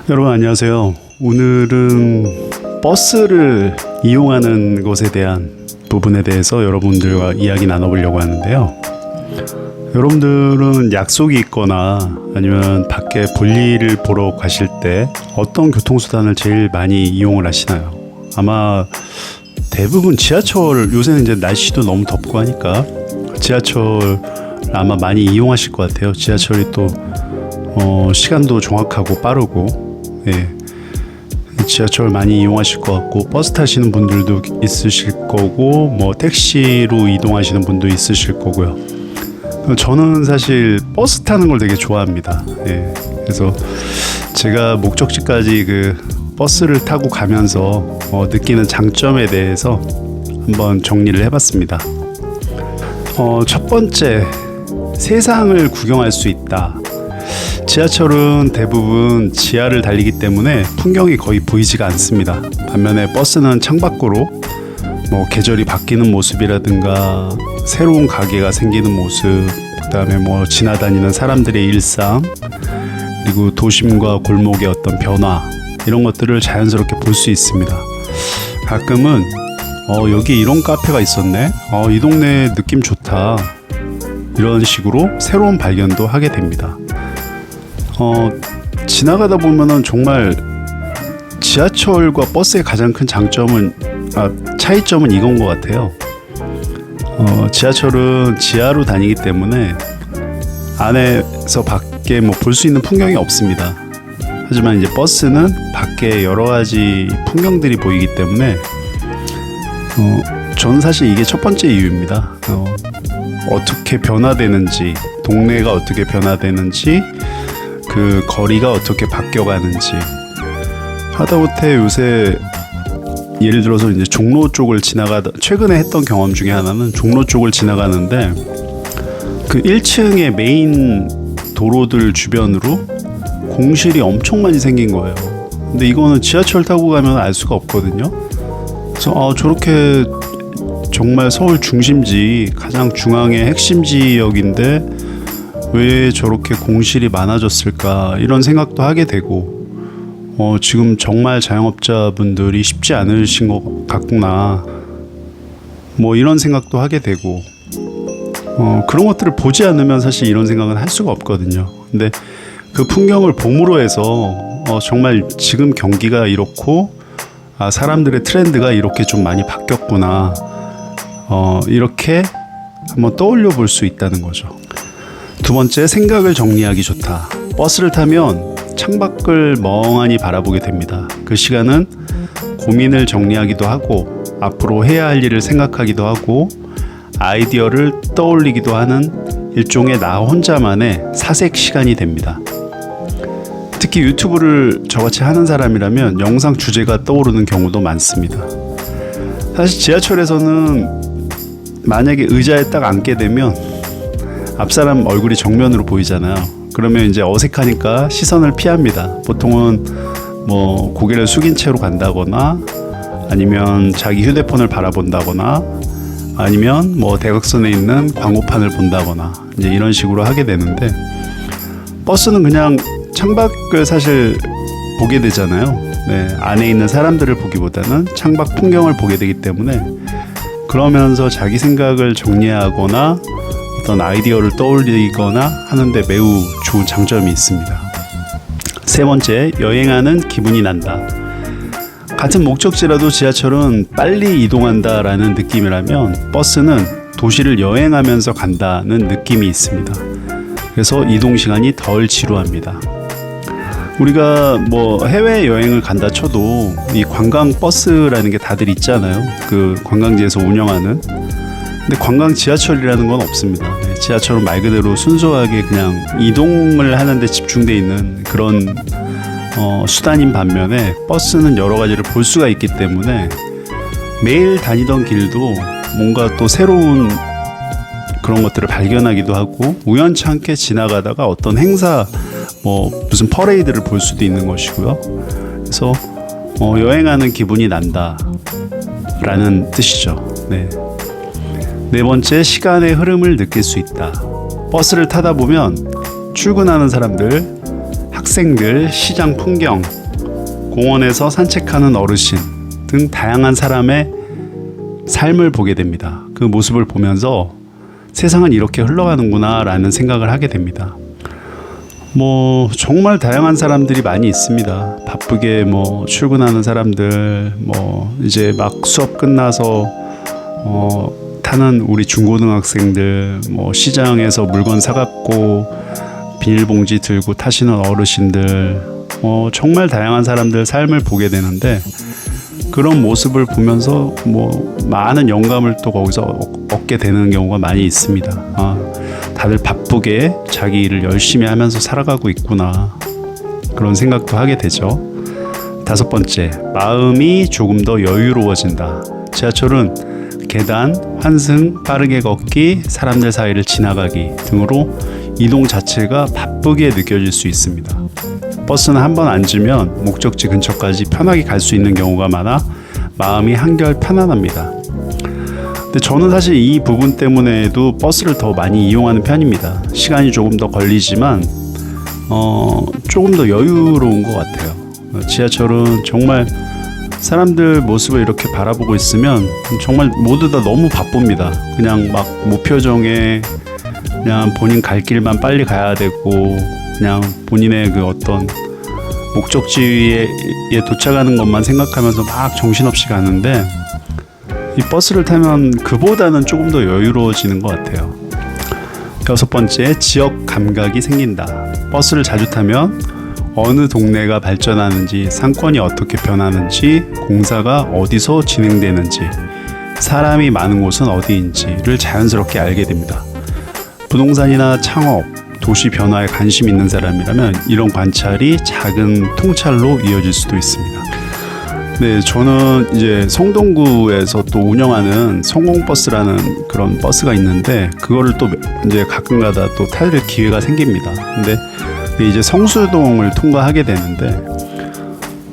여러분 안녕하세요. 오늘은 버스를 이용하는 것에 대한 부분에 대해서 여러분들과 이야기 나눠보려고 하는데요. 여러분들은 약속이 있거나 아니면 밖에 볼일을 보러 가실 때 어떤 교통수단을 제일 많이 이용을 하시나요? 아마 대부분 지하철, 요새는 이제 날씨도 너무 덥고 하니까 지하철 아마 많이 이용하실 것 같아요. 지하철이 또 시간도 정확하고 빠르고, 예. 지하철 많이 이용하실 것 같고, 버스 타시는 분들도 있으실 거고, 뭐 택시로 이동하시는 분도 있으실 거고요. 저는 사실 버스 타는 걸 되게 좋아합니다. 예. 그래서 제가 목적지까지 버스를 타고 가면서 느끼는 장점에 대해서 한번 정리를 해봤습니다. 첫 번째, 세상을 구경할 수 있다. 지하철은 대부분 지하를 달리기 때문에 풍경이 거의 보이지가 않습니다. 반면에 버스는 창밖으로 계절이 바뀌는 모습이라든가 새로운 가게가 생기는 모습, 그다음에 지나다니는 사람들의 일상, 그리고 도심과 골목의 어떤 변화, 이런 것들을 자연스럽게 볼 수 있습니다. 가끔은 여기 이런 카페가 있었네, 이 동네 느낌 좋다, 이런 식으로 새로운 발견도 하게 됩니다. 지나가다 보면은 정말 지하철과 버스의 가장 큰 차이점은 이건 것 같아요. 지하철은 지하로 다니기 때문에 안에서 밖에 볼 수 있는 풍경이 없습니다. 하지만 이제 버스는 밖에 여러 가지 풍경들이 보이기 때문에 저는 사실 이게 첫 번째 이유입니다. 어떻게 변화되는지, 동네가 어떻게 변화되는지, 그 거리가 어떻게 바뀌어가는지. 하다못해 요새 예를 들어서 이제 종로 쪽을 최근에 했던 경험 중에 하나는 종로 쪽을 지나가는데 그 1층의 메인 도로들 주변으로 공실이 엄청 많이 생긴 거예요. 근데 이거는 지하철 타고 가면 알 수가 없거든요. 그래서 저렇게 정말 서울 중심지, 가장 중앙의 핵심 지역인데 왜 저렇게 공실이 많아졌을까, 이런 생각도 하게 되고, 지금 정말 자영업자분들이 쉽지 않으신 것 같구나, 이런 생각도 하게 되고, 그런 것들을 보지 않으면 사실 이런 생각은 할 수가 없거든요. 근데 그 풍경을 봄으로 해서 정말 지금 경기가 이렇고, 사람들의 트렌드가 이렇게 좀 많이 바뀌었구나, 이렇게 한번 떠올려 볼 수 있다는 거죠. 두 번째, 생각을 정리하기 좋다. 버스를 타면 창밖을 멍하니 바라보게 됩니다. 그 시간은 고민을 정리하기도 하고, 앞으로 해야 할 일을 생각하기도 하고, 아이디어를 떠올리기도 하는 일종의 나 혼자만의 사색 시간이 됩니다. 특히 유튜브를 저같이 하는 사람이라면 영상 주제가 떠오르는 경우도 많습니다. 사실 지하철에서는 만약에 의자에 딱 앉게 되면 앞사람 얼굴이 정면으로 보이잖아요. 그러면 이제 어색하니까 시선을 피합니다. 보통은 고개를 숙인 채로 간다거나, 아니면 자기 휴대폰을 바라본다거나, 아니면 대각선에 있는 광고판을 본다거나, 이제 이런 식으로 하게 되는데, 버스는 그냥 창밖을 사실 보게 되잖아요. 네, 안에 있는 사람들을 보기보다는 창밖 풍경을 보게 되기 때문에, 그러면서 자기 생각을 정리하거나 어떤 아이디어를 떠올리거나 하는데 매우 좋은 장점이 있습니다. 세 번째, 여행하는 기분이 난다. 같은 목적지라도 지하철은 빨리 이동한다라는 느낌이라면 버스는 도시를 여행하면서 간다는 느낌이 있습니다. 그래서 이동 시간이 덜 지루합니다. 우리가 해외 여행을 간다 쳐도 이 관광 버스라는 게 다들 있잖아요. 그 관광지에서 운영하는. 근데 관광 지하철이라는 건 없습니다. 네, 지하철은 말 그대로 순수하게 그냥 이동을 하는 데 집중되어 있는 그런 수단인 반면에, 버스는 여러 가지를 볼 수가 있기 때문에 매일 다니던 길도 뭔가 또 새로운 그런 것들을 발견하기도 하고, 우연치 않게 지나가다가 어떤 행사, 무슨 퍼레이드를 볼 수도 있는 것이고요. 그래서 여행하는 기분이 난다 라는 뜻이죠. 네. 네 번째, 시간의 흐름을 느낄 수 있다. 버스를 타다 보면 출근하는 사람들, 학생들, 시장 풍경, 공원에서 산책하는 어르신 등 다양한 사람의 삶을 보게 됩니다. 그 모습을 보면서 세상은 이렇게 흘러가는구나 라는 생각을 하게 됩니다. 정말 다양한 사람들이 많이 있습니다. 바쁘게 출근하는 사람들, 이제 막 수업 끝나서 타는 우리 중고등학생들, 시장에서 물건 사갖고 비닐봉지 들고 타시는 어르신들, 정말 다양한 사람들 삶을 보게 되는데, 그런 모습을 보면서 많은 영감을 또 거기서 얻게 되는 경우가 많이 있습니다. 다들 바쁘게 자기 일을 열심히 하면서 살아가고 있구나, 그런 생각도 하게 되죠. 5번째, 마음이 조금 더 여유로워진다. 지하철은 계단, 환승, 빠르게 걷기, 사람들 사이를 지나가기 등으로 이동 자체가 바쁘게 느껴질 수 있습니다. 버스는 한번 앉으면 목적지 근처까지 편하게 갈 수 있는 경우가 많아 마음이 한결 편안합니다. 근데 저는 사실 이 부분 때문에도 버스를 더 많이 이용하는 편입니다. 시간이 조금 더 걸리지만 조금 더 여유로운 것 같아요. 지하철은 정말 사람들 모습을 이렇게 바라보고 있으면 정말 모두 다 너무 바쁩니다. 그냥 막 무표정에 그냥 본인 갈 길만 빨리 가야 되고, 그냥 본인의 그 어떤 목적지에 도착하는 것만 생각하면서 막 정신없이 가는데, 이 버스를 타면 그보다는 조금 더 여유로워지는 것 같아요. 6번째, 지역 감각이 생긴다. 버스를 자주 타면 어느 동네가 발전하는지, 상권이 어떻게 변하는지, 공사가 어디서 진행되는지, 사람이 많은 곳은 어디인지를 자연스럽게 알게 됩니다. 부동산이나 창업, 도시 변화에 관심 있는 사람이라면 이런 관찰이 작은 통찰로 이어질 수도 있습니다. 네, 저는 이제 성동구에서 또 운영하는 성공버스라는 그런 버스가 있는데, 그거를 또 이제 가끔가다 또 탈 기회가 생깁니다. 근데 이제 성수동을 통과하게 되는데,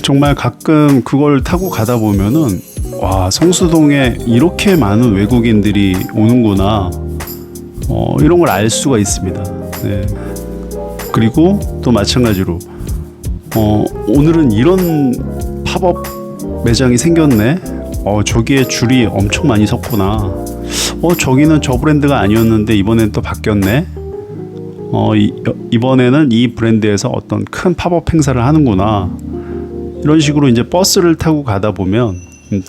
정말 가끔 그걸 타고 가다 보면은, 와, 성수동에 이렇게 많은 외국인들이 오는구나, 이런 걸 알 수가 있습니다. 네. 그리고 또 마찬가지로 오늘은 이런 팝업 매장이 생겼네, 저기에 줄이 엄청 많이 섰구나, 저기는 저 브랜드가 아니었는데 이번엔 또 바뀌었네, 이번에는 이 브랜드에서 어떤 큰 팝업 행사를 하는구나, 이런 식으로 이제 버스를 타고 가다 보면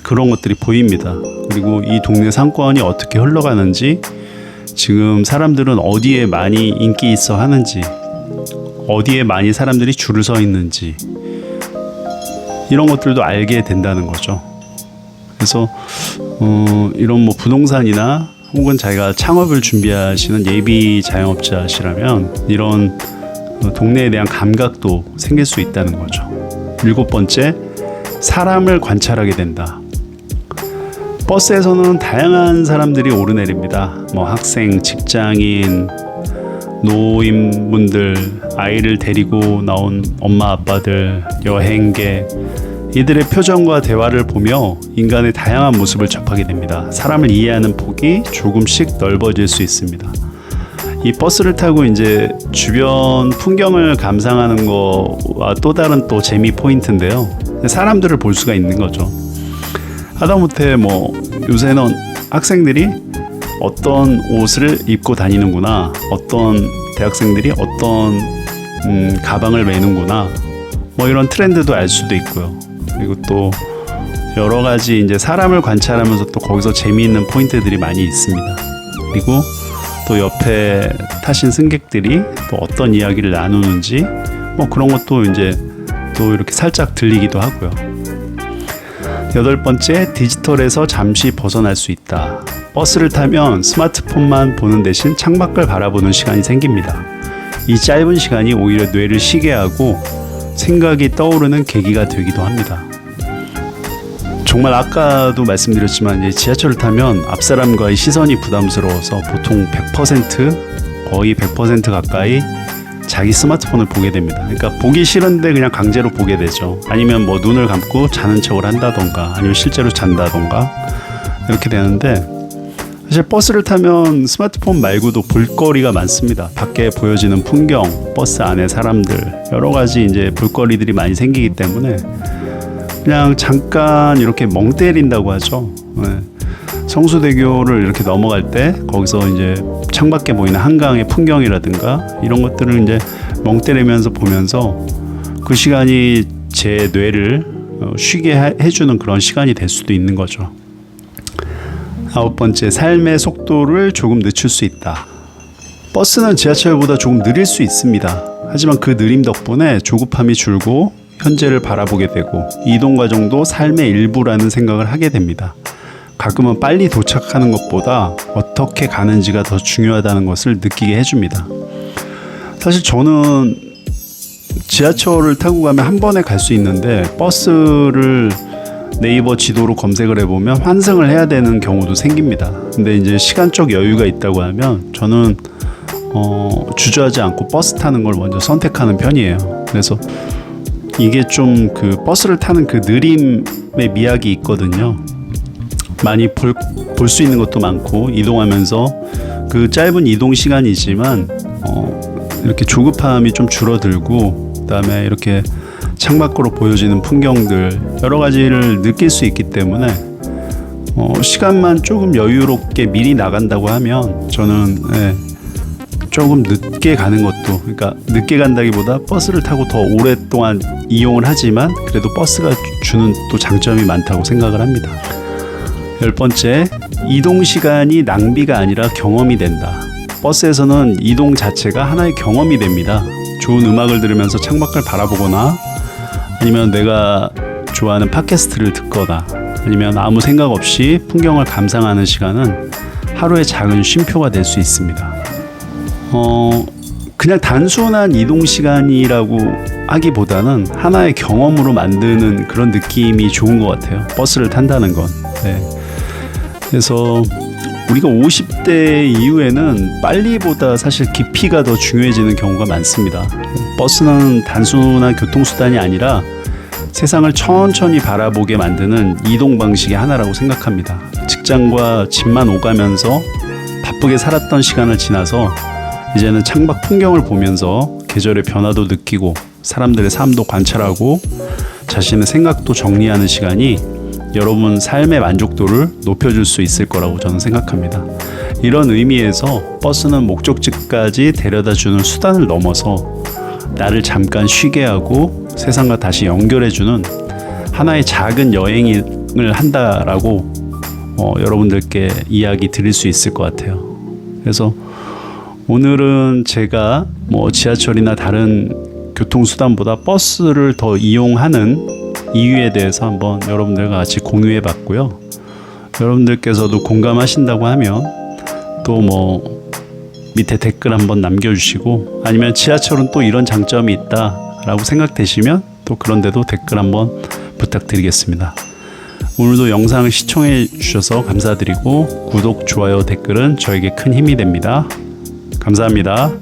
그런 것들이 보입니다. 그리고 이 동네 상권이 어떻게 흘러가는지, 지금 사람들은 어디에 많이 인기 있어 하는지, 어디에 많이 사람들이 줄을 서 있는지, 이런 것들도 알게 된다는 거죠. 그래서 이런 부동산이나 혹은 자기가 창업을 준비하시는 예비 자영업자시라면 이런 동네에 대한 감각도 생길 수 있다는 거죠. 7번째, 사람을 관찰하게 된다. 버스에서는 다양한 사람들이 오르내립니다. 학생, 직장인, 노인분들, 아이를 데리고 나온 엄마 아빠들, 여행객, 이들의 표정과 대화를 보며 인간의 다양한 모습을 접하게 됩니다. 사람을 이해하는 폭이 조금씩 넓어질 수 있습니다. 이 버스를 타고 이제 주변 풍경을 감상하는 거와 또 다른 또 재미 포인트인데요. 사람들을 볼 수가 있는 거죠. 하다못해 요새는 학생들이 어떤 옷을 입고 다니는구나, 어떤 대학생들이 어떤 가방을 메는구나, 이런 트렌드도 알 수도 있고요. 그리고 또 여러 가지 이제 사람을 관찰하면서 또 거기서 재미있는 포인트들이 많이 있습니다. 그리고 또 옆에 타신 승객들이 또 어떤 이야기를 나누는지 그런 것도 이제 또 이렇게 살짝 들리기도 하고요. 8번째, 디지털에서 잠시 벗어날 수 있다. 버스를 타면 스마트폰만 보는 대신 창밖을 바라보는 시간이 생깁니다. 이 짧은 시간이 오히려 뇌를 쉬게 하고 생각이 떠오르는 계기가 되기도 합니다. 정말 아까도 말씀드렸지만 이제 지하철을 타면 앞사람과의 시선이 부담스러워서 보통 100%, 거의 100% 가까이 자기 스마트폰을 보게 됩니다. 그러니까 보기 싫은데 그냥 강제로 보게 되죠. 아니면 눈을 감고 자는 척을 한다던가, 아니면 실제로 잔다던가, 이렇게 되는데, 사실 버스를 타면 스마트폰 말고도 볼거리가 많습니다. 밖에 보여지는 풍경, 버스 안에 사람들, 여러 가지 이제 볼거리들이 많이 생기기 때문에 그냥 잠깐 이렇게 멍 때린다고 하죠. 네. 성수대교를 이렇게 넘어갈 때 거기서 이제 창밖에 보이는 한강의 풍경이라든가 이런 것들을 이제 멍 때리면서 보면서 그 시간이 제 뇌를 쉬게 해주는 그런 시간이 될 수도 있는 거죠. 9번째, 삶의 속도를 조금 늦출 수 있다. 버스는 지하철보다 조금 느릴 수 있습니다. 하지만 그 느림 덕분에 조급함이 줄고 현재를 바라보게 되고 이동 과정도 삶의 일부라는 생각을 하게 됩니다. 가끔은 빨리 도착하는 것보다 어떻게 가는지가 더 중요하다는 것을 느끼게 해줍니다. 사실 저는 지하철을 타고 가면 한 번에 갈 수 있는데 버스를 네이버 지도로 검색을 해보면 환승을 해야 되는 경우도 생깁니다. 근데 이제 시간적 여유가 있다고 하면 저는 주저하지 않고 버스 타는 걸 먼저 선택하는 편이에요. 그래서 이게 좀 그 버스를 타는 그 느림의 미학이 있거든요. 많이 볼 수 있는 것도 많고 이동하면서 그 짧은 이동 시간이지만 이렇게 조급함이 좀 줄어들고 그다음에 이렇게 창밖으로 보여지는 풍경들 여러 가지를 느낄 수 있기 때문에 시간만 조금 여유롭게 미리 나간다고 하면 저는 조금 늦게 가는 것도, 그러니까 늦게 간다기보다 버스를 타고 더 오랫동안 이용을 하지만 그래도 버스가 주는 또 장점이 많다고 생각을 합니다. 10번째, 이동 시간이 낭비가 아니라 경험이 된다. 버스에서는 이동 자체가 하나의 경험이 됩니다. 좋은 음악을 들으면서 창밖을 바라보거나 아니면 내가 좋아하는 팟캐스트를 듣거나 아니면 아무 생각 없이 풍경을 감상하는 시간은 하루의 작은 쉼표가 될 수 있습니다. 그냥 단순한 이동 시간이라고 하기보다는 하나의 경험으로 만드는 그런 느낌이 좋은 것 같아요. 버스를 탄다는 건. 네. 그래서 우리가 50대 이후에는 빨리보다 사실 깊이가 더 중요해지는 경우가 많습니다. 버스는 단순한 교통수단이 아니라 세상을 천천히 바라보게 만드는 이동 방식의 하나라고 생각합니다. 직장과 집만 오가면서 바쁘게 살았던 시간을 지나서 이제는 창밖 풍경을 보면서 계절의 변화도 느끼고 사람들의 삶도 관찰하고 자신의 생각도 정리하는 시간이 여러분 삶의 만족도를 높여줄 수 있을 거라고 저는 생각합니다. 이런 의미에서 버스는 목적지까지 데려다주는 수단을 넘어서 나를 잠깐 쉬게 하고 세상과 다시 연결해주는 하나의 작은 여행을 한다라고 여러분들께 이야기 드릴 수 있을 것 같아요. 그래서 오늘은 제가 지하철이나 다른 교통수단보다 버스를 더 이용하는 이유에 대해서 한번 여러분들과 같이 공유해 봤고요. 여러분들께서도 공감하신다고 하면 또 밑에 댓글 한번 남겨주시고 아니면 지하철은 또 이런 장점이 있다라고 생각되시면 또 그런데도 댓글 한번 부탁드리겠습니다. 오늘도 영상을 시청해 주셔서 감사드리고 구독, 좋아요, 댓글은 저에게 큰 힘이 됩니다. 감사합니다.